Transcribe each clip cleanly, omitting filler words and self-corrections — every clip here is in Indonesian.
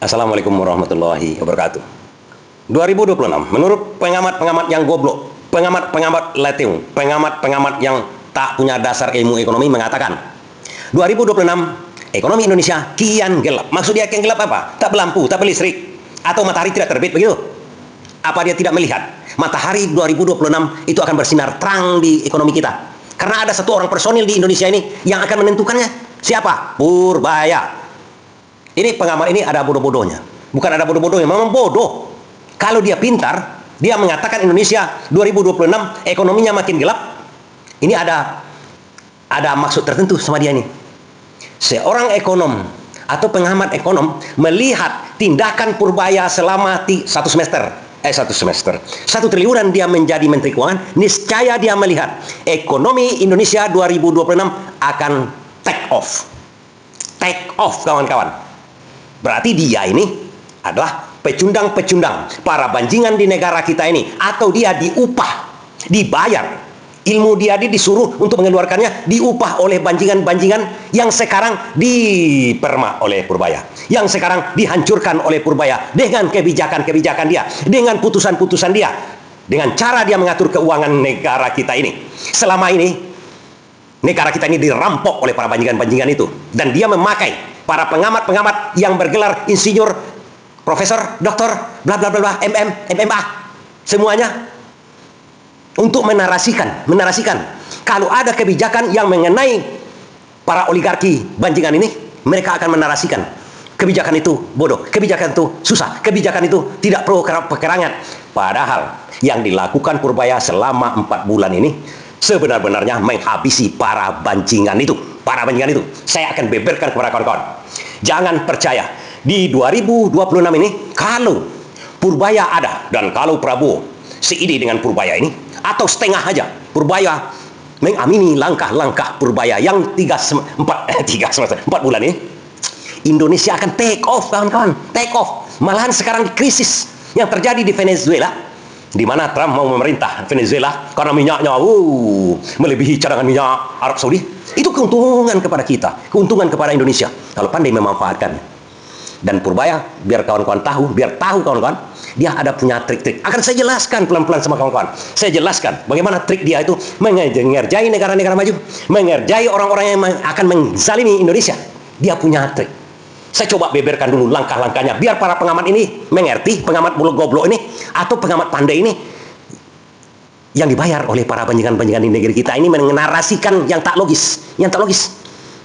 Assalamualaikum warahmatullahi wabarakatuh. 2026, menurut pengamat-pengamat yang goblok, pengamat-pengamat leteung, pengamat-pengamat yang tak punya dasar ilmu ekonomi mengatakan, 2026 ekonomi Indonesia kian gelap. Maksud dia kian gelap apa? Tak berlampu, tak berlistrik, atau matahari tidak terbit begitu? Apa dia tidak melihat? Matahari 2026 itu akan bersinar terang di ekonomi kita. Karena ada satu orang personil di Indonesia ini yang akan menentukannya. Siapa? Purbaya. Ini pengamat ini ada bodoh-bodohnya. Bukan ada bodoh-bodohnya, memang bodoh. Kalau dia pintar, dia mengatakan Indonesia 2026 ekonominya makin gelap. Ini ada maksud tertentu sama dia ini. Seorang ekonom atau pengamat ekonom melihat tindakan Purbaya selama satu triliunan dia menjadi Menteri Keuangan, niscaya dia melihat ekonomi Indonesia 2026 akan take off kawan-kawan. Berarti dia ini adalah pecundang-pecundang para banjingan di negara kita ini, atau dia diupah, dibayar, ilmu dia disuruh untuk mengeluarkannya, diupah oleh banjingan-banjingan yang sekarang dipermak oleh Purbaya, yang sekarang dihancurkan oleh Purbaya dengan kebijakan-kebijakan dia, dengan putusan-putusan dia, dengan cara dia mengatur keuangan negara kita ini. Selama ini negara kita ini dirampok oleh para banjingan-banjingan itu, dan dia memakai para pengamat-pengamat yang bergelar insinyur, profesor, doktor, bla bla bla, MMA, semuanya untuk menarasikan kalau ada kebijakan yang mengenai para oligarki banjingan ini, mereka akan menarasikan kebijakan itu bodoh, kebijakan itu susah, kebijakan itu tidak pro kekerangan. Padahal yang dilakukan Purbaya selama 4 bulan ini sebenar-benarnya menghabisi para banjingan itu. Saya akan beberkan kepada kawan-kawan. Jangan percaya. Di 2026 ini, kalau Purbaya ada, dan kalau Prabowo seide dengan Purbaya ini, atau setengah aja, Purbaya mengamini langkah-langkah Purbaya yang 4 bulan ini, Indonesia akan take off, kawan-kawan. Take off. Malahan sekarang krisis yang terjadi di Venezuela, di mana Trump mau memerintah Venezuela karena minyaknya melebihi cadangan minyak Arab Saudi. Itu keuntungan kepada kita, keuntungan kepada Indonesia kalau pandai memanfaatkan. Dan Purbaya, biar kawan-kawan tahu, kawan-kawan, dia ada punya trik-trik. Akan saya jelaskan pelan-pelan sama kawan-kawan. Saya jelaskan bagaimana trik dia itu mengerjai negara-negara maju, mengerjai orang-orang yang akan menzalimi Indonesia. Dia punya trik. Saya coba beberkan dulu langkah-langkahnya, biar para pengamat ini mengerti, pengamat goblok ini, atau pengamat pandai ini, yang dibayar oleh para banjingan-banjingan di negeri kita ini, menarasikan yang tak logis.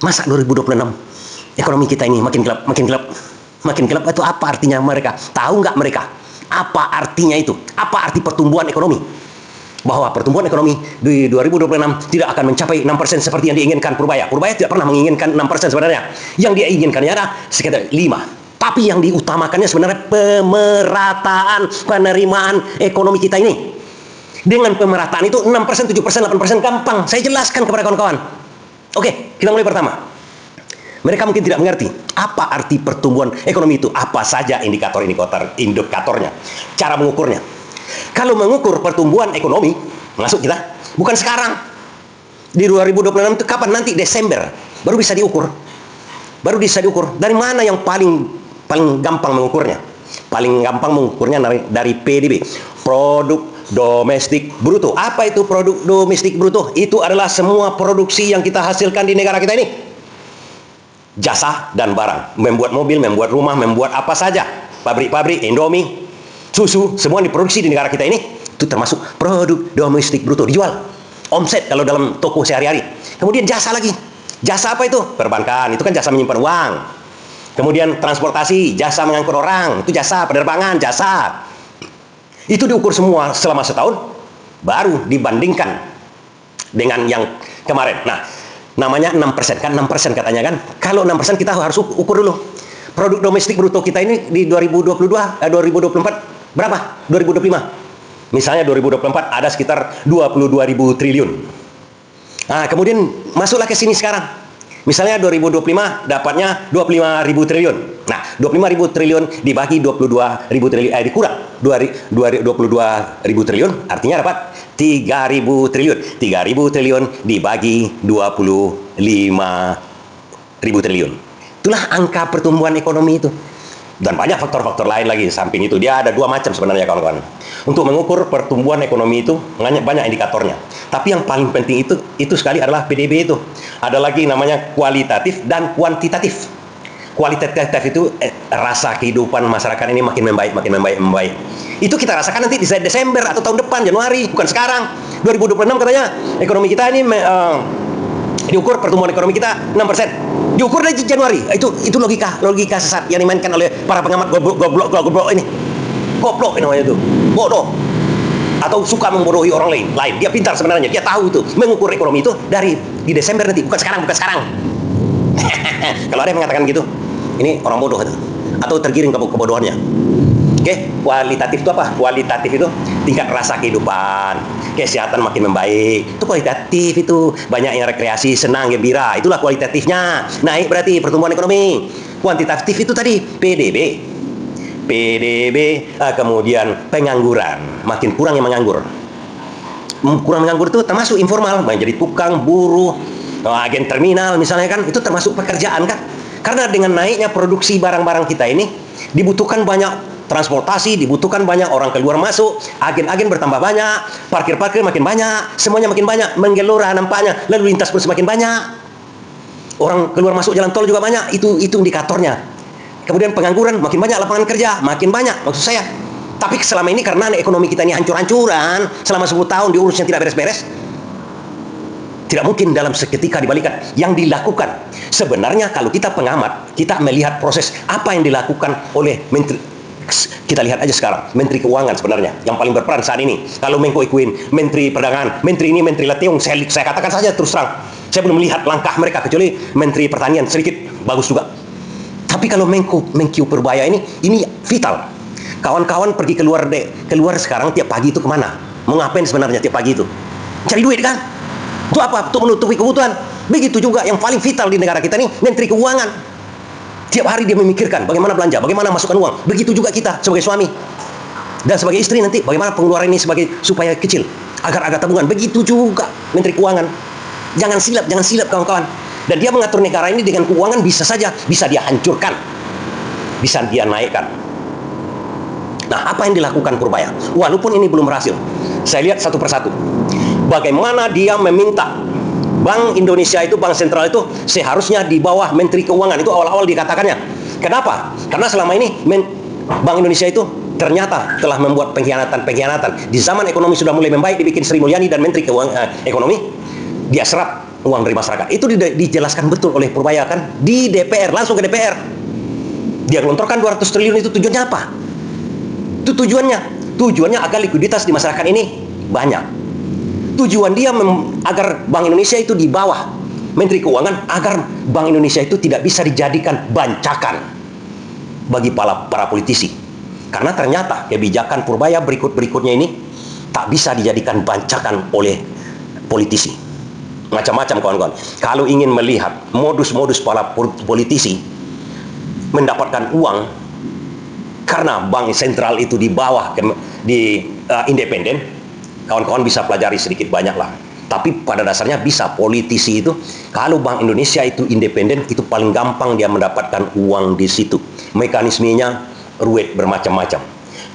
Masa 2026 ekonomi kita ini makin gelap itu apa artinya? Mereka tahu nggak mereka apa artinya itu? Apa arti pertumbuhan ekonomi? Bahwa pertumbuhan ekonomi di 2026 tidak akan mencapai 6% seperti yang diinginkan Purbaya. Purbaya tidak pernah menginginkan 6% sebenarnya. Yang dia inginkannya adalah sekitar 5. Tapi yang diutamakannya sebenarnya pemerataan penerimaan ekonomi kita ini. Dengan pemerataan itu 6%, 7%, 8% gampang. Saya jelaskan kepada kawan-kawan. Oke, kita mulai pertama. Mereka mungkin tidak mengerti apa arti pertumbuhan ekonomi itu, apa saja indikatornya, cara mengukurnya. Kalau mengukur pertumbuhan ekonomi, masuk kita, bukan sekarang. Di 2026 itu kapan? Nanti Desember baru bisa diukur. Dari mana yang paling gampang mengukurnya? Paling gampang mengukurnya dari PDB, produk domestik bruto. Apa itu produk domestik bruto? Itu adalah semua produksi yang kita hasilkan di negara kita ini. Jasa dan barang. Membuat mobil, membuat rumah, membuat apa saja. Pabrik-pabrik, Indomie, susu, semua diproduksi di negara kita ini. Itu termasuk produk domestik bruto. Dijual. Omset kalau dalam toko sehari-hari. Kemudian jasa lagi. Jasa apa itu? Perbankan. Itu kan jasa menyimpan uang. Kemudian transportasi, jasa mengangkut orang. Itu jasa. Penerbangan, jasa. Itu diukur semua selama setahun, baru dibandingkan dengan yang kemarin. Nah, namanya 6%, kan 6% katanya kan. Kalau 6% kita harus ukur dulu. Produk domestik bruto kita ini di 2024 berapa? 2025. Misalnya 2024 ada sekitar 22.000 triliun. Nah, kemudian masuklah ke sini sekarang. Misalnya 2025 dapatnya 25.000 triliun. Nah, 25.000 triliun dibagi 22.000 triliun, dikurang 22.000 triliun, artinya dapat 3.000 triliun. 3.000 triliun dibagi 25.000 triliun. Itulah angka pertumbuhan ekonomi itu. Dan banyak faktor-faktor lain lagi samping itu. Dia ada dua macam sebenarnya kawan-kawan. Untuk mengukur pertumbuhan ekonomi itu banyak indikatornya. Tapi yang paling penting itu sekali adalah PDB itu. Ada lagi namanya kualitatif dan kuantitatif. Kualitatif itu rasa kehidupan masyarakat ini makin membaik. Itu kita rasakan nanti di Desember atau tahun depan, Januari, bukan sekarang. 2026 katanya ekonomi kita ini diukur pertumbuhan ekonomi kita 6%. Diukur dari Januari. Itu logika sesat yang dimainkan oleh para pengamat goblok ini. Goblok namanya itu. Bodoh. Atau suka membodohi orang lain. Dia pintar sebenarnya. Dia tahu itu. Mengukur ekonomi itu di Desember nanti, bukan sekarang. Kalau ada yang mengatakan gitu, ini orang bodoh itu. Atau tergiring ke kebodohannya. Oke, kualitatif itu apa? Kualitatif itu tingkat rasa kehidupan, kesehatan makin membaik. Itu kualitatif itu. Banyak yang rekreasi, senang, gembira. Itulah kualitatifnya. Naik berarti pertumbuhan ekonomi. Kuantitatif itu tadi PDB, kemudian pengangguran. Makin kurang yang menganggur. Kurang menganggur itu termasuk informal. Menjadi tukang, buruh, agen terminal misalnya kan. Itu termasuk pekerjaan kan. Karena dengan naiknya produksi barang-barang kita ini, dibutuhkan banyak transportasi, dibutuhkan banyak orang keluar masuk, agen-agen bertambah banyak, parkir-parkir makin banyak, semuanya makin banyak, menggelora nampaknya, lalu lintas pun semakin banyak, orang keluar masuk jalan tol juga banyak, itu indikatornya. Kemudian pengangguran, makin banyak lapangan kerja, makin banyak, maksud saya. Tapi selama ini karena ekonomi kita ini hancur-hancuran, selama 10 tahun diurusnya tidak beres-beres, tidak mungkin dalam seketika dibalikan. Yang dilakukan, sebenarnya kalau kita pengamat, kita melihat proses apa yang dilakukan oleh Menteri. Kita lihat aja sekarang, Menteri Keuangan sebenarnya yang paling berperan saat ini. Kalau Menko Ikuin, Menteri Perdagangan, Menteri ini, Menteri Lationg, saya katakan saja terus terang, saya belum melihat langkah mereka, kecuali Menteri Pertanian sedikit bagus juga. Tapi kalau Menko Perbaya ini vital. Kawan-kawan pergi keluar sekarang tiap pagi itu kemana? Mau ngapain sebenarnya tiap pagi itu? Cari duit kan? Itu apa? Untuk menutupi kebutuhan. Begitu juga yang paling vital di negara kita ini, Menteri Keuangan. Tiap hari dia memikirkan bagaimana belanja, bagaimana masukkan uang. Begitu juga kita sebagai suami dan sebagai istri nanti, bagaimana pengeluaran ini supaya kecil, agar ada tabungan. Begitu juga Menteri Keuangan. Jangan silap kawan-kawan. Dan dia mengatur negara ini dengan keuangan bisa dia hancurkan, bisa dia naikkan. Nah, apa yang dilakukan Purbaya? Walaupun ini belum berhasil, saya lihat satu persatu. Bagaimana dia meminta Bank Indonesia itu, Bank Sentral itu seharusnya di bawah Menteri Keuangan. Itu awal-awal dikatakannya. Kenapa? Karena selama ini Bank Indonesia itu ternyata telah membuat pengkhianatan. Di zaman ekonomi sudah mulai membaik, dibikin Sri Mulyani dan Menteri Ekonomi, dia serap uang dari masyarakat. Itu dijelaskan betul oleh Purbaya kan di DPR, langsung ke DPR. Dia gelontorkan 200 triliun itu tujuannya apa? Itu tujuannya agar likuiditas di masyarakat ini banyak. Tujuan dia agar Bank Indonesia itu di bawah Menteri Keuangan, agar Bank Indonesia itu tidak bisa dijadikan bancakan bagi para politisi. Karena ternyata kebijakan Purbaya berikutnya ini tak bisa dijadikan bancakan oleh politisi. Macam-macam kawan-kawan. Kalau ingin melihat modus-modus para politisi mendapatkan uang karena Bank Sentral itu di bawah independen, kawan-kawan bisa pelajari sedikit banyak lah. Tapi pada dasarnya bisa politisi itu, kalau Bank Indonesia itu independen, itu paling gampang dia mendapatkan uang di situ. Mekanismenya ruwet bermacam-macam.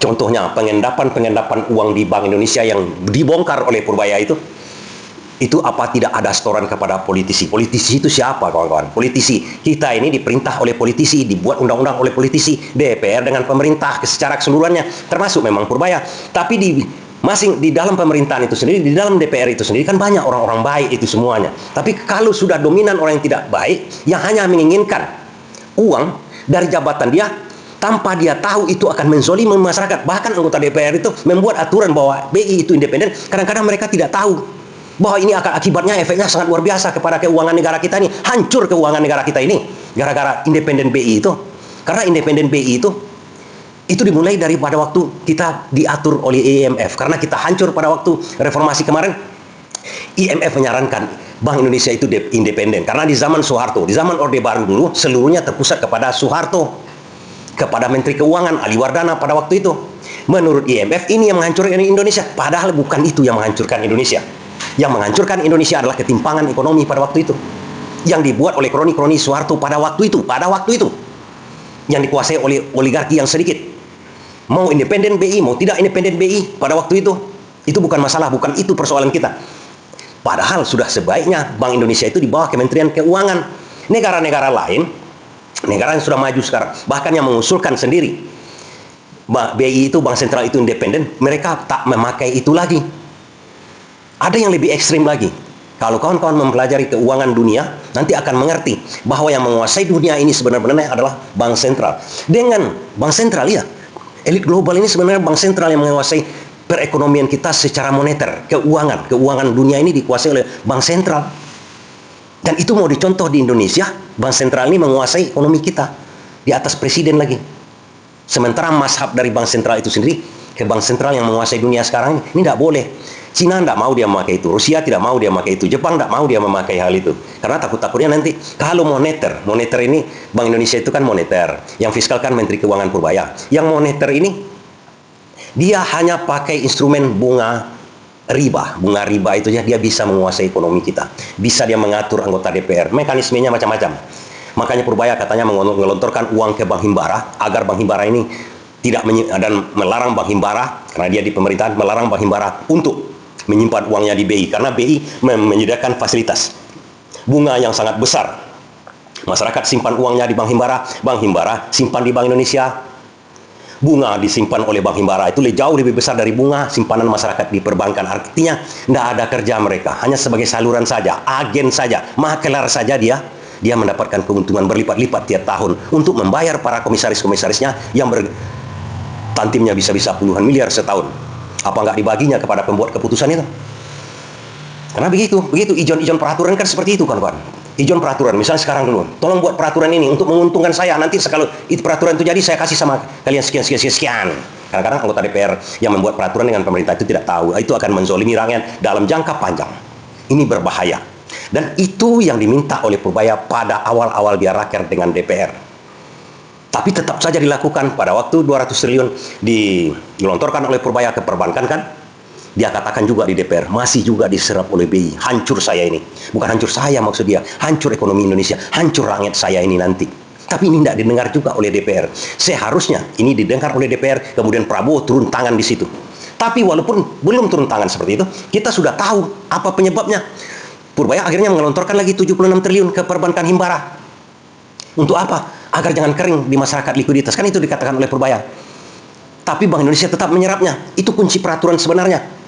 Contohnya pengendapan uang di Bank Indonesia yang dibongkar oleh Purbaya itu apa tidak ada setoran kepada politisi? Politisi itu siapa kawan-kawan? Politisi kita ini diperintah oleh politisi, dibuat undang-undang oleh politisi, DPR dengan pemerintah secara keseluruhannya, termasuk memang Purbaya. Tapi di dalam pemerintahan itu sendiri, di dalam DPR itu sendiri kan banyak orang-orang baik itu semuanya. Tapi kalau sudah dominan orang yang tidak baik, yang hanya menginginkan uang dari jabatan dia, tanpa dia tahu itu akan menzolimi masyarakat. Bahkan anggota DPR itu membuat aturan bahwa BI itu independen, kadang-kadang mereka tidak tahu bahwa ini akan akibatnya, efeknya sangat luar biasa kepada keuangan negara kita ini. Hancur keuangan negara kita ini gara-gara independen BI itu. Karena independen BI itu dimulai daripada waktu kita diatur oleh IMF. Karena kita hancur pada waktu reformasi kemarin, IMF menyarankan Bank Indonesia itu independen. Karena di zaman Soeharto, di zaman Orde Baru dulu, seluruhnya terpusat kepada Soeharto, kepada Menteri Keuangan Ali Wardana pada waktu itu. Menurut IMF, ini yang menghancurkan Indonesia. Padahal bukan itu yang menghancurkan Indonesia. Yang menghancurkan Indonesia adalah ketimpangan ekonomi pada waktu itu, yang dibuat oleh kroni-kroni Soeharto pada waktu itu. yang dikuasai oleh oligarki yang sedikit. Mau independen BI, mau tidak independen BI pada waktu itu bukan masalah, bukan itu persoalan kita. Padahal sudah sebaiknya Bank Indonesia itu di bawah Kementerian Keuangan. Negara-negara lain, negara yang sudah maju sekarang, bahkan yang mengusulkan sendiri BI itu, Bank Sentral itu independen, mereka tak memakai itu lagi. Ada yang lebih ekstrim lagi. Kalau kawan-kawan mempelajari keuangan dunia, nanti akan mengerti bahwa yang menguasai dunia ini sebenarnya adalah Bank Sentral. Dengan Bank Sentral, ya, elit global ini sebenarnya Bank Sentral yang menguasai perekonomian kita secara moneter, keuangan dunia ini dikuasai oleh Bank Sentral. Dan itu mau dicontoh di Indonesia, Bank Sentral ini menguasai ekonomi kita di atas presiden lagi. Sementara mazhab dari Bank Sentral itu sendiri ke Bank Sentral yang menguasai dunia sekarang ini tidak boleh. Cina tidak mau dia memakai itu, Rusia tidak mau dia memakai itu, Jepang tidak mau dia memakai hal itu. Karena takut-takutnya nanti kalau moneter ini, Bank Indonesia itu kan moneter, yang fiskal kan Menteri Keuangan Purbaya. Yang moneter ini dia hanya pakai instrumen bunga riba. Bunga riba itu ya, dia bisa menguasai ekonomi kita. Bisa dia mengatur anggota DPR. Mekanismenya macam-macam. Makanya Purbaya katanya mengelontorkan uang ke Bank Himbara agar Bank Himbara ini tidak dan melarang Bank Himbara, karena dia di pemerintahan, melarang Bank Himbara untuk menyimpan uangnya di BI, karena BI menyediakan fasilitas bunga yang sangat besar. Masyarakat simpan uangnya di Bank Himbara simpan di Bank Indonesia. Bunga disimpan oleh Bank Himbara itu jauh lebih besar dari bunga simpanan masyarakat di perbankan. Artinya tidak ada kerja mereka, hanya sebagai saluran saja, agen saja, makelar saja dia mendapatkan keuntungan berlipat-lipat tiap tahun untuk membayar para komisaris-komisarisnya yang tantimnya bisa-bisa puluhan miliar setahun. Apa nggak dibaginya kepada pembuat keputusan itu? Karena begitu ijon peraturan kan seperti itu, kawan-kawan. Ijon peraturan, misalnya sekarang dulu, tolong buat peraturan ini untuk menguntungkan saya. Nanti kalau itu peraturan itu jadi, saya kasih sama kalian sekian. Kadang-kadang anggota DPR yang membuat peraturan dengan pemerintah itu tidak tahu. Itu akan menzolimi rakyat dalam jangka panjang. Ini berbahaya. Dan itu yang diminta oleh Purbaya pada awal-awal dia raker dengan DPR. Tapi tetap saja dilakukan. Pada waktu 200 triliun dilontorkan oleh Purbaya ke perbankan kan, dia katakan juga di DPR, masih juga diserap oleh BI. Hancur saya ini. Bukan hancur saya maksud dia, hancur ekonomi Indonesia, hancur rakyat saya ini nanti. Tapi ini tidak didengar juga oleh DPR. Seharusnya ini didengar oleh DPR, kemudian Prabowo turun tangan di situ. Tapi walaupun belum turun tangan seperti itu, kita sudah tahu apa penyebabnya. Purbaya akhirnya mengelontorkan lagi 76 triliun ke perbankan Himbara. Untuk apa? Agar jangan kering di masyarakat likuiditas. Kan itu dikatakan oleh Purbaya. Tapi Bank Indonesia tetap menyerapnya. Itu kunci peraturan sebenarnya.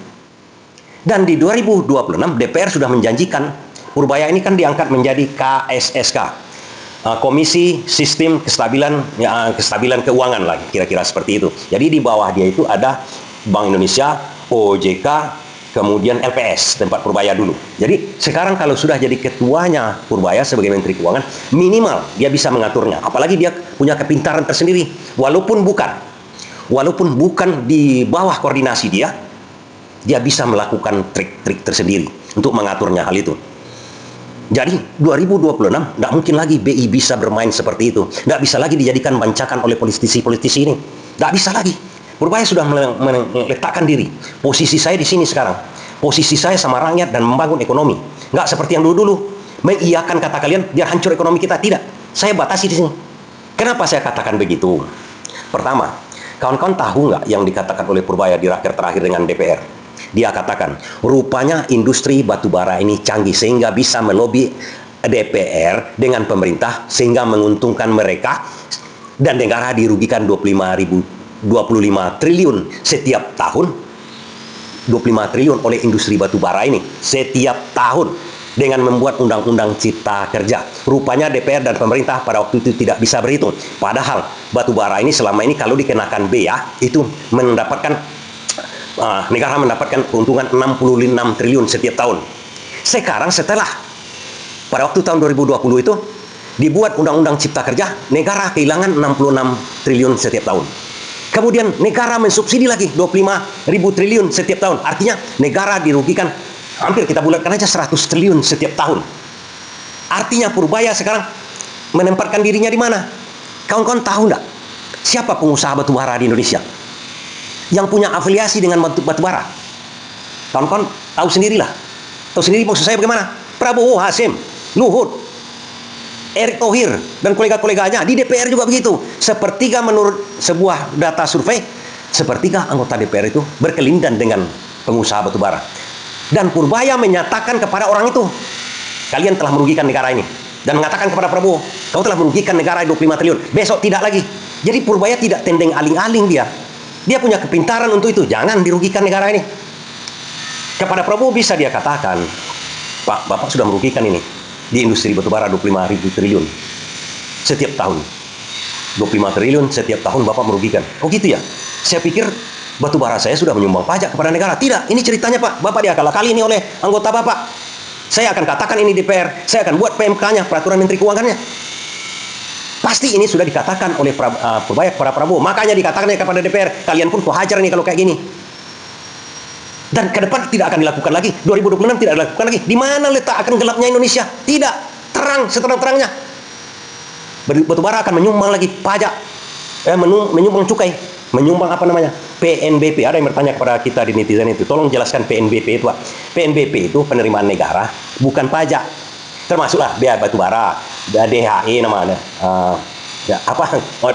Dan di 2026 DPR sudah menjanjikan, Purbaya ini kan diangkat menjadi KSSK, Komisi Sistem Kestabilan Keuangan lah, kira-kira seperti itu. Jadi di bawah dia itu ada Bank Indonesia, OJK, kemudian LPS, tempat Purbaya dulu. Jadi sekarang kalau sudah jadi ketuanya Purbaya sebagai Menteri Keuangan, minimal dia bisa mengaturnya. Apalagi dia punya kepintaran tersendiri, walaupun bukan di bawah koordinasi dia bisa melakukan trik-trik tersendiri untuk mengaturnya hal itu. Jadi 2026 tidak mungkin lagi BI bisa bermain seperti itu. Tidak bisa lagi dijadikan bancakan oleh politisi-politisi ini. Tidak bisa lagi. Purbaya sudah meletakkan diri. Posisi saya di sini sekarang. Posisi saya sama rakyat dan membangun ekonomi. Nggak seperti yang dulu-dulu. Mengiyakan kata kalian biar hancur ekonomi kita. Tidak. Saya batasi di sini. Kenapa saya katakan begitu? Pertama, kawan-kawan tahu nggak yang dikatakan oleh Purbaya di raker terakhir dengan DPR? Dia katakan, rupanya industri batubara ini canggih sehingga bisa melobi DPR dengan pemerintah sehingga menguntungkan mereka dan negara dirugikan 25 triliun setiap tahun. 25 triliun oleh industri batubara ini setiap tahun dengan membuat undang-undang cipta kerja. Rupanya DPR dan pemerintah pada waktu itu tidak bisa berhitung. Padahal batubara ini selama ini kalau dikenakan bea itu negara mendapatkan keuntungan 66 triliun setiap tahun. Sekarang setelah pada waktu tahun 2020 itu dibuat undang-undang cipta kerja, negara kehilangan 66 triliun setiap tahun. Kemudian negara mensubsidi lagi 25.000 triliun setiap tahun. Artinya negara dirugikan hampir kita bulatkan aja 100 triliun setiap tahun. Artinya Purbaya sekarang menempatkan dirinya di mana? Kawan-kawan tahu enggak? Siapa pengusaha batubara di Indonesia yang punya afiliasi dengan batubara? Kawan-kawan tahu sendirilah. Tahu sendiri maksud saya bagaimana? Prabowo, Hasim, Luhut. Erick Thohir dan kolega-koleganya di DPR juga begitu. Sepertiga menurut sebuah data survei, sepertiga anggota DPR itu berkelindan dengan pengusaha batubara. Dan Purbaya menyatakan kepada orang itu, kalian telah merugikan negara ini. Dan mengatakan kepada Prabowo, kau telah merugikan negara 25 triliun. Besok tidak lagi. Jadi Purbaya tidak tendeng aling-aling dia. Dia punya kepintaran untuk itu. Jangan dirugikan negara ini. Kepada Prabowo bisa dia katakan, Pak, Bapak sudah merugikan ini. Di industri batubara 25.000 triliun. Setiap tahun. 25 triliun setiap tahun Bapak merugikan. Oh gitu ya? Saya pikir batubara saya sudah menyumbang pajak kepada negara. Tidak, ini ceritanya Pak. Bapak diakal-akali ini oleh anggota Bapak. Saya akan katakan ini DPR. Saya akan buat PMK-nya, peraturan Menteri Keuangannya. Pasti ini sudah dikatakan oleh Purbaya kepada Prabowo. Makanya dikatakan kepada DPR, kalian pun kuhajar nih kalau kayak gini. Dan ke depan tidak akan dilakukan lagi. 2026 tidak dilakukan lagi. Di mana letak akan gelapnya Indonesia? Tidak. Terang, seterang-terangnya. Batubara akan menyumbang lagi pajak. Menyumbang cukai. Menyumbang apa namanya? PNBP. Ada yang bertanya kepada kita di netizen itu. Tolong jelaskan PNBP itu, Pak. PNBP itu penerimaan negara, bukan pajak. Termasuklah biaya batubara, DHE namanya.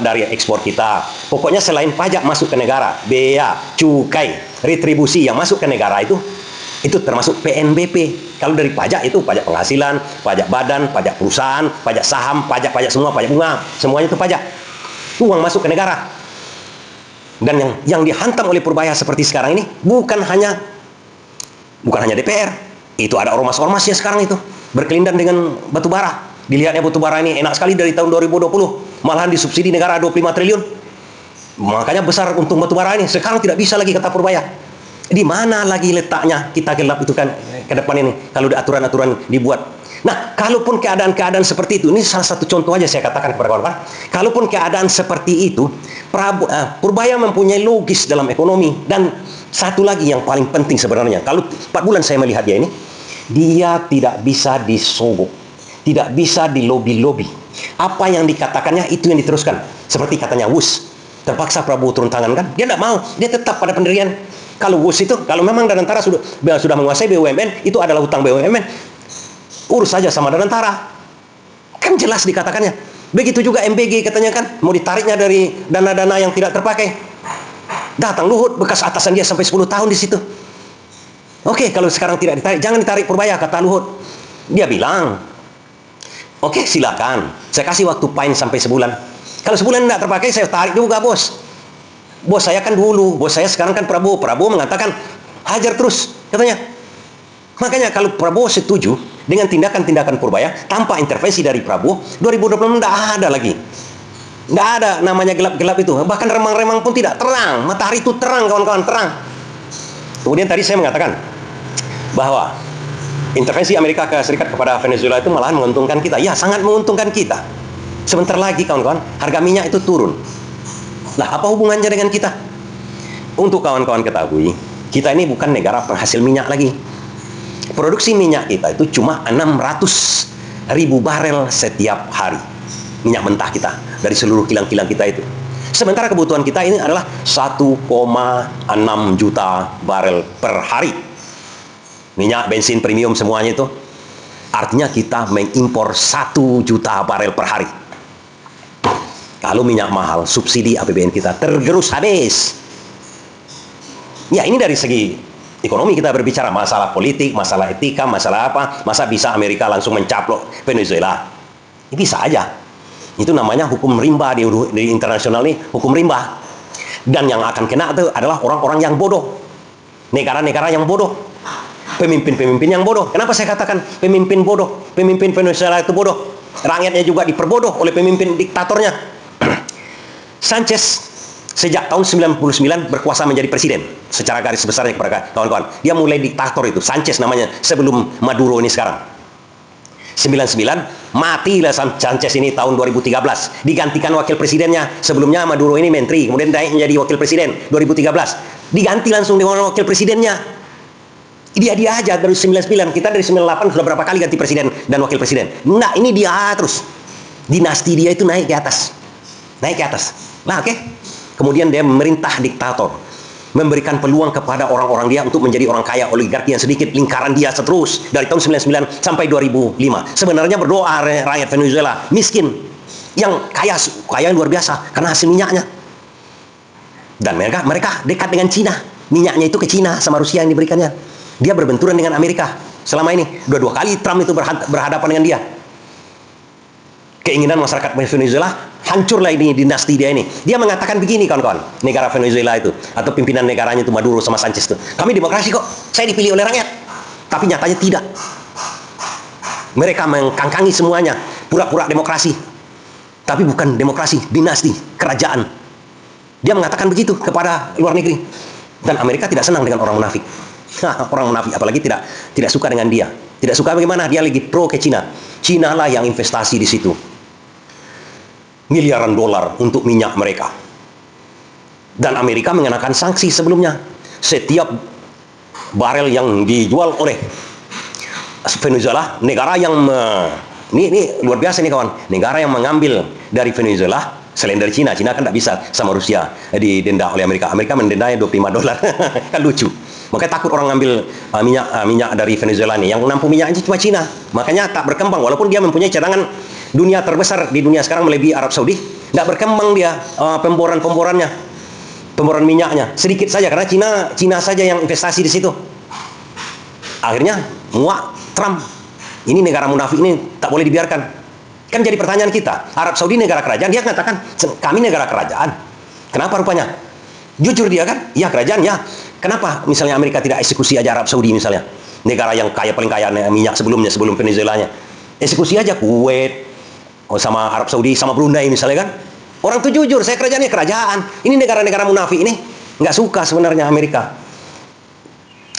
Dari ekspor kita. Pokoknya selain pajak masuk ke negara, bea, cukai, retribusi yang masuk ke negara itu termasuk PNBP. Kalau dari pajak itu pajak penghasilan, pajak badan, pajak perusahaan, pajak saham, pajak semua, pajak bunga, semuanya itu pajak. Itu uang masuk ke negara. Dan yang dihantam oleh Purbaya seperti sekarang ini bukan hanya DPR. Itu ada ormas-ormasnya sekarang itu berkelindan dengan batubara. Dilihatnya batubara ini enak sekali dari tahun 2020, malahan disubsidi negara 25 triliun. Makanya besar untung batubara ini. Sekarang tidak bisa lagi kata Purbaya. Di mana lagi letaknya kita gelap itu kan ke depan ini kalau aturan-aturan dibuat. Nah, kalaupun keadaan-keadaan seperti itu, ini salah satu contoh aja saya katakan kepada kawan-kawan. Kalaupun keadaan seperti itu, Purbaya mempunyai logis dalam ekonomi. Dan satu lagi yang paling penting sebenarnya, kalau 4 bulan saya melihat dia ini, dia tidak bisa disogok, tidak bisa dilobi-lobi. Apa yang dikatakannya itu yang diteruskan. Seperti katanya Wus, terpaksa Prabowo turun tangan kan? Dia tidak mau, dia tetap pada pendirian. Kalau Wus itu, kalau memang Danantara sudah menguasai BUMN, itu adalah hutang BUMN. Urus saja sama Danantara. Kan jelas dikatakannya. Begitu juga MBG katanya kan, mau ditariknya dari dana-dana yang tidak terpakai. Datang Luhut, bekas atasan dia sampai 10 tahun di situ. Oke, kalau sekarang tidak ditarik, jangan ditarik Purbaya, kata Luhut. Dia bilang, oke, silakan. Saya kasih waktu pain sampai sebulan. Kalau sebulan tidak terpakai, saya tarik juga, bos. Bos saya kan dulu, bos saya sekarang kan Prabowo. Prabowo mengatakan, hajar terus, katanya. Makanya kalau Prabowo setuju dengan tindakan-tindakan Purbaya tanpa intervensi dari Prabowo, 2026 tidak ada lagi. Tidak ada namanya gelap-gelap itu. Bahkan remang-remang pun tidak terang. Matahari itu terang, kawan-kawan, terang. Kemudian tadi saya mengatakan bahwa intervensi Amerika Serikat kepada Venezuela itu malahan menguntungkan kita. Ya, sangat menguntungkan kita. Sebentar lagi, kawan-kawan, harga minyak itu turun. Lah, apa hubungannya dengan kita? Untuk kawan-kawan ketahui, kita ini bukan negara penghasil minyak lagi. Produksi minyak kita itu cuma 600.000 barel setiap hari. Minyak mentah kita dari seluruh kilang-kilang kita itu. Sementara kebutuhan kita ini adalah 1,6 juta barel per hari. Minyak, bensin, premium semuanya itu. Artinya kita mengimpor 1 juta barel per hari. Kalau minyak mahal, subsidi APBN kita tergerus habis. Ya, ini dari segi ekonomi kita berbicara, masalah politik, masalah etika, masalah apa. Masa bisa Amerika langsung mencaplok Venezuela? Ini bisa aja. Itu namanya hukum rimba di internasional ini, hukum rimba. Dan yang akan kena itu adalah orang-orang yang bodoh. Negara-negara yang bodoh. Pemimpin-pemimpin yang bodoh. Kenapa saya katakan pemimpin bodoh? Pemimpin Venezuela itu bodoh. Rakyatnya juga diperbodoh oleh pemimpin diktatornya. Sanchez sejak tahun 99 berkuasa menjadi presiden. Secara garis besarnya kepada kawan-kawan. Dia mulai diktator itu. Sanchez namanya sebelum Maduro ini sekarang. 99 matilah Sanchez ini tahun 2013. Digantikan wakil presidennya. Sebelumnya Maduro ini menteri. Kemudian naik menjadi wakil presiden 2013. Diganti langsung dengan wakil presidennya. Dia aja dari 99. Kita dari 98 sudah berapa kali ganti presiden dan wakil presiden. Nah, ini dia terus. Dinasti dia itu naik ke atas. Naik ke atas. Nah, oke. Kemudian dia memerintah diktator. memberikan peluang kepada orang-orang dia untuk menjadi orang kaya, oligarki yang sedikit, lingkaran dia seterus dari tahun 99 sampai 2005. Sebenarnya berdoa rakyat Venezuela miskin yang kaya yang luar biasa karena hasil minyaknya. Dan mereka dekat dengan Cina. Minyaknya itu ke Cina sama Rusia yang diberikannya. Dia berbenturan dengan Amerika selama ini. Dua kali Trump itu berhadapan dengan dia. Keinginan masyarakat Venezuela, hancurlah ini dinasti dia ini. Dia mengatakan begini, kawan-kawan, negara Venezuela itu, atau pimpinan negaranya itu Maduro sama Sanchez itu, kami demokrasi kok, saya dipilih oleh rakyat. Tapi nyatanya tidak. Mereka mengkangkangi semuanya, pura-pura demokrasi. Tapi bukan demokrasi, dinasti, kerajaan. Dia mengatakan begitu kepada luar negeri. Dan Amerika tidak senang dengan orang munafik. Orang munafik, apalagi tidak suka dengan dia. Tidak suka bagaimana? Dia lagi pro ke Cina. Cina lah yang investasi di situ. Miliaran dolar untuk minyak mereka. Dan Amerika mengenakan sanksi sebelumnya. Setiap barel yang dijual oleh Venezuela, negara yang ini luar biasa nih kawan, negara yang mengambil dari Venezuela selain dari Cina kan tidak bisa sama Rusia didenda oleh Amerika mendendanya $25 kan lucu. Makanya takut orang ngambil minyak dari Venezuela nih. Yang menampung minyak itu cuma Cina. Makanya tak berkembang. Walaupun dia mempunyai cadangan dunia terbesar di dunia sekarang melebihi Arab Saudi, tidak berkembang dia pemboran-pemborannya, pemboran minyaknya. Sedikit saja karena Cina saja yang investasi di situ. Akhirnya muak Trump. Ini negara munafik ini tak boleh dibiarkan. Kan jadi pertanyaan kita. Arab Saudi negara kerajaan, dia mengatakan kami negara kerajaan. Kenapa rupanya? Jujur dia kan? Ya kerajaan ya. Kenapa misalnya Amerika tidak eksekusi aja Arab Saudi misalnya? Negara yang paling kaya minyak sebelum Venezuelanya. Eksekusi aja Kuwait, sama Arab Saudi, sama Brunei misalnya kan? Orang tuh jujur, saya kerajaannya kerajaan. Ini negara-negara munafik ini nggak suka sebenarnya Amerika.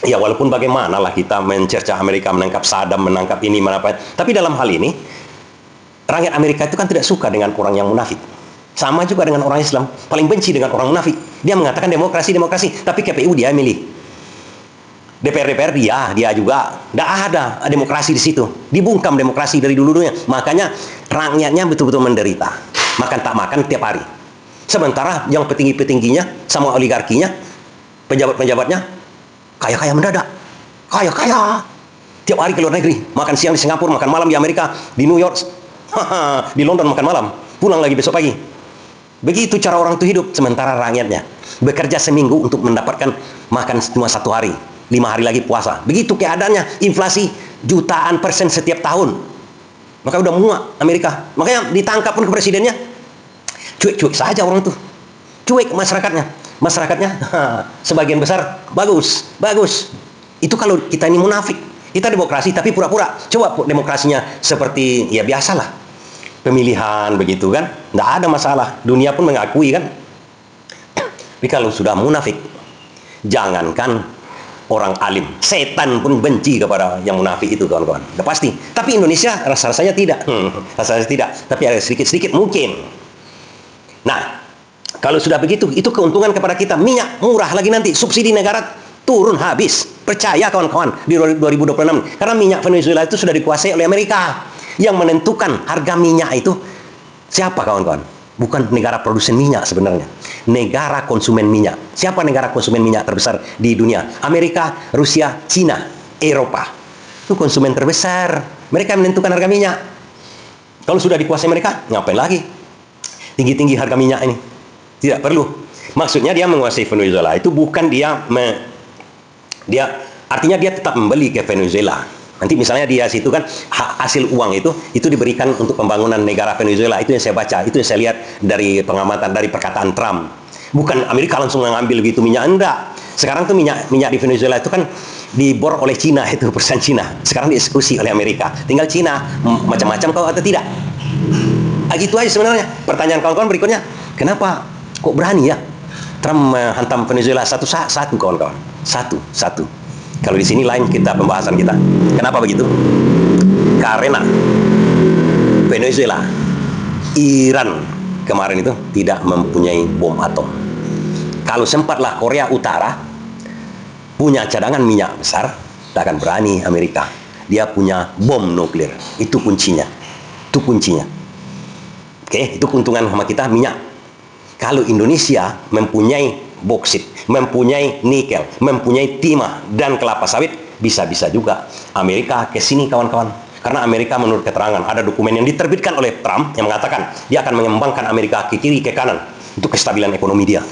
Ya walaupun bagaimana lah kita mencerca Amerika, menangkap Saddam, menangkap ini, menangkap. Tapi dalam hal ini, rakyat Amerika itu kan tidak suka dengan orang yang munafik. Sama juga dengan orang Islam, paling benci dengan orang munafik. Dia mengatakan demokrasi, tapi KPU dia milih. DPR dia juga tidak ada demokrasi di situ. Dibungkam demokrasi dari dulu-dulunya. Makanya rakyatnya betul-betul menderita. Makan tak makan tiap hari. Sementara yang petinggi-petingginya sama oligarkinya, pejabat-pejabatnya kaya-kaya mendadak. Kaya-kaya. Tiap hari ke luar negeri. Makan siang di Singapura, makan malam di Amerika, di New York, di London makan malam. Pulang lagi besok pagi. Begitu cara orang itu hidup. Sementara rakyatnya bekerja seminggu untuk mendapatkan makan cuma 1 hari, 5 hari lagi puasa. Begitu keadaannya. Inflasi jutaan persen setiap tahun. Maka udah muak Amerika. Makanya ditangkap pun ke presidennya, cuek-cuek saja orang itu. Cuek masyarakatnya. Sebagian besar bagus. Itu kalau kita ini munafik. Kita demokrasi tapi pura-pura. Coba demokrasinya seperti ya biasalah. Pemilihan begitu kan, tidak ada masalah, dunia pun mengakui kan. Tapi kalau sudah munafik, jangankan orang alim, setan pun benci kepada yang munafik itu kawan-kawan, udah pasti. Tapi Indonesia rasanya tidak, rasanya tidak, tapi ada sedikit-sedikit mungkin. Nah, kalau sudah begitu, itu keuntungan kepada kita. Minyak murah lagi nanti, subsidi negara turun habis, percaya kawan-kawan di 2026, karena minyak Venezuela itu sudah dikuasai oleh Amerika. Yang menentukan harga minyak itu siapa kawan-kawan? Bukan negara produsen minyak sebenarnya. Negara konsumen minyak. Siapa negara konsumen minyak terbesar di dunia? Amerika, Rusia, Cina, Eropa. Itu konsumen terbesar. Mereka menentukan harga minyak. Kalau sudah dikuasai mereka, ngapain lagi tinggi-tinggi harga minyak ini? Tidak perlu. Maksudnya dia menguasai Venezuela. Itu bukan artinya dia tetap membeli ke Venezuela. Nanti misalnya di situ kan hasil uang itu diberikan untuk pembangunan negara Venezuela. Itu yang saya baca, itu yang saya lihat dari pengamatan, dari perkataan Trump. Bukan Amerika langsung mengambil gitu minyak, enggak. Sekarang tuh minyak di Venezuela itu kan dibor oleh Cina, itu perusahaan Cina. Sekarang dieksekusi oleh Amerika. Tinggal Cina macam-macam kau atau tidak. Gitu aja sebenarnya. Pertanyaan kawan-kawan berikutnya, kenapa kok berani ya Trump menghantam Venezuela satu kawan-kawan? Satu. Kalau di sini lain pembahasan kita. Kenapa begitu? Karena Venezuela, Iran kemarin itu tidak mempunyai bom atom. Kalau sempatlah Korea Utara punya cadangan minyak besar, tak akan berani Amerika. Dia punya bom nuklir. Itu kuncinya. Oke, itu keuntungan sama kita minyak. Kalau Indonesia mempunyai boksit, mempunyai nikel, mempunyai timah dan kelapa sawit, bisa-bisa juga Amerika ke sini kawan-kawan. Karena Amerika menurut keterangan ada dokumen yang diterbitkan oleh Trump yang mengatakan dia akan mengembangkan Amerika ke kiri ke kanan untuk kestabilan ekonomi dia.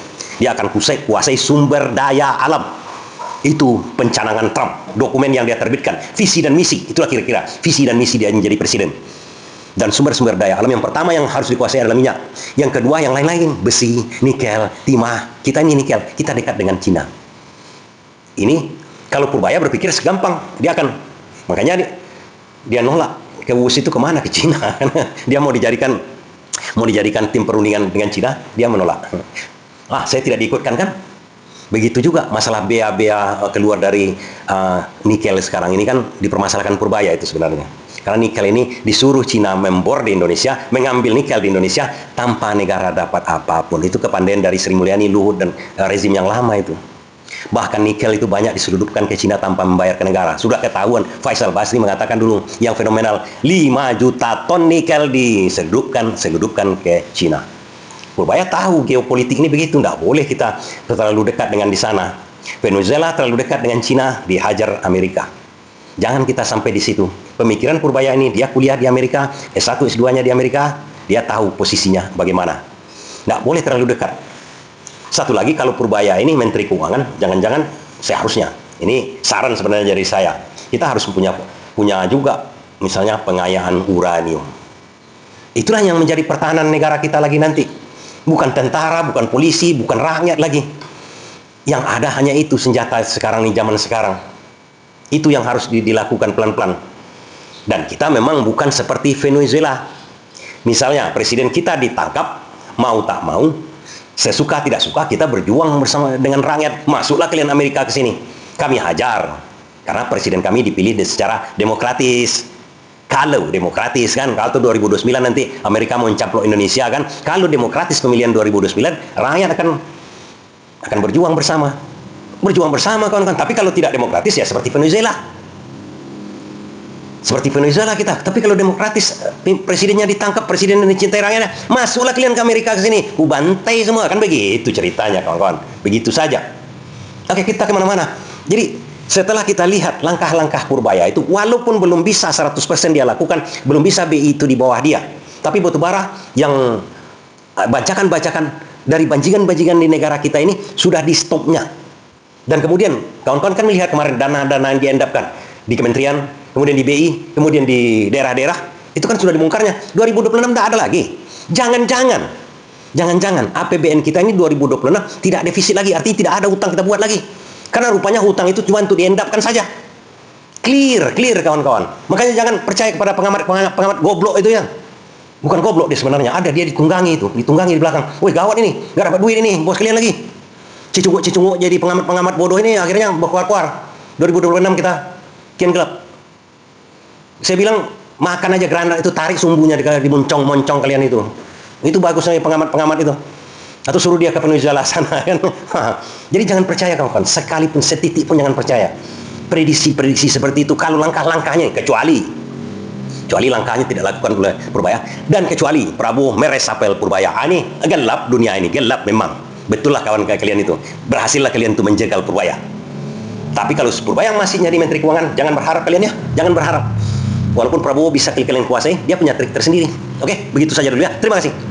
Dia akan kuasai sumber daya alam. Itu pencanangan Trump, dokumen yang dia terbitkan, visi dan misi, itulah kira-kira visi dan misi dia menjadi presiden. Dan sumber-sumber daya alam yang pertama yang harus dikuasai adalah minyak. Yang kedua yang lain-lain, besi, nikel, timah. Kita ini nikel, kita dekat dengan Cina. Ini kalau Purbaya berpikir segampang, dia akan, makanya dia nolak ke WUS itu kemana, ke Cina. Dia mau dijadikan tim perundingan dengan Cina, dia menolak. Saya tidak diikutkan kan. Begitu juga masalah bea keluar dari nikel sekarang ini kan dipermasalahkan Purbaya itu sebenarnya. Karena nikel ini disuruh Cina membor di Indonesia, mengambil nikel di Indonesia tanpa negara dapat apapun. Itu kepandaian dari Sri Mulyani, Luhut, dan rezim yang lama itu. Bahkan nikel itu banyak diseludupkan ke Cina tanpa membayar ke negara. Sudah ketahuan, Faisal Basri mengatakan dulu yang fenomenal, 5 juta ton nikel diseludupkan ke Cina. Purbaya tahu geopolitik ini begitu, tidak boleh kita terlalu dekat dengan di sana. Venezuela terlalu dekat dengan Cina, dihajar Amerika. Jangan kita sampai di situ. Pemikiran Purbaya ini, dia kuliah di Amerika, S1, S2-nya di Amerika, dia tahu posisinya bagaimana. Tidak boleh terlalu dekat. Satu lagi, kalau Purbaya ini Menteri Keuangan, jangan-jangan seharusnya, ini saran sebenarnya dari saya, kita harus punya juga misalnya pengayaan uranium. Itulah yang menjadi pertahanan negara kita lagi nanti. Bukan tentara, bukan polisi, bukan rakyat lagi. Yang ada hanya itu senjata sekarang nih, zaman sekarang. Itu yang harus dilakukan pelan-pelan. Dan kita memang bukan seperti Venezuela. Misalnya presiden kita ditangkap, mau tak mau, sesuka tidak suka kita berjuang bersama dengan rakyat. Masuklah kalian Amerika ke sini, kami hajar. Karena presiden kami dipilih secara demokratis. Kalau demokratis kan, kalau 2029 nanti Amerika mau mencaplok Indonesia kan, kalau demokratis pemilihan 2029, rakyat akan berjuang bersama. Berjuang bersama kawan-kawan. Tapi kalau tidak demokratis ya seperti Venezuela. Seperti Venezuela kita. Tapi kalau demokratis, presidennya ditangkap, presiden yang dicintai rakyatnya, masuklah kalian ke Amerika ke sini, ku bantai semua. Kan begitu ceritanya kawan-kawan. Begitu saja. Oke, kita kemana-mana. Jadi setelah kita lihat langkah-langkah Purbaya itu, walaupun belum bisa 100% dia lakukan, belum bisa BI itu di bawah dia. Tapi batubara yang bacakan-bacakan dari bajingan-bajingan di negara kita ini sudah di stopnya. Dan kemudian kawan-kawan kan melihat kemarin dana-dana yang diendapkan di kementerian, kemudian di BI, kemudian di daerah-daerah, itu kan sudah dibongkarnya. 2026 tidak ada lagi. Jangan-jangan APBN kita ini 2026 tidak defisit lagi, artinya tidak ada utang kita buat lagi. Karena rupanya hutang itu cuma untuk diendapkan saja. Clear kawan-kawan. Makanya jangan percaya kepada pengamat goblok itu ya. Bukan goblok dia sebenarnya, ada dia ditunggangi di belakang. Woi gawat ini, nggak dapat duit ini, bos kalian lagi. Cicunguk jadi pengamat bodoh ini akhirnya berkuar-kuar. 2026 kita kian gelap. Saya bilang makan aja granat itu, tarik sumbunya di moncong kalian itu. Itu bagusnya pengamat itu. Atau suruh dia ke Venezuela sana kan. Jadi jangan percaya kawan-kawan, sekalipun setitik pun jangan percaya. Prediksi seperti itu kalau langkah-langkahnya, kecuali langkahnya tidak lakukan oleh Purbaya, dan kecuali Prabowo meresapel Purbaya. Ini gelap, dunia ini gelap memang. Betul lah kawan kalian itu. Berhasillah kalian untuk menjegal Purbaya. Tapi kalau Purbaya masih nyari Menteri Keuangan, jangan berharap kalian ya, jangan berharap. Walaupun Prabowo bisa kalian kuasai, dia punya trik tersendiri. Oke, begitu saja dulu ya. Terima kasih.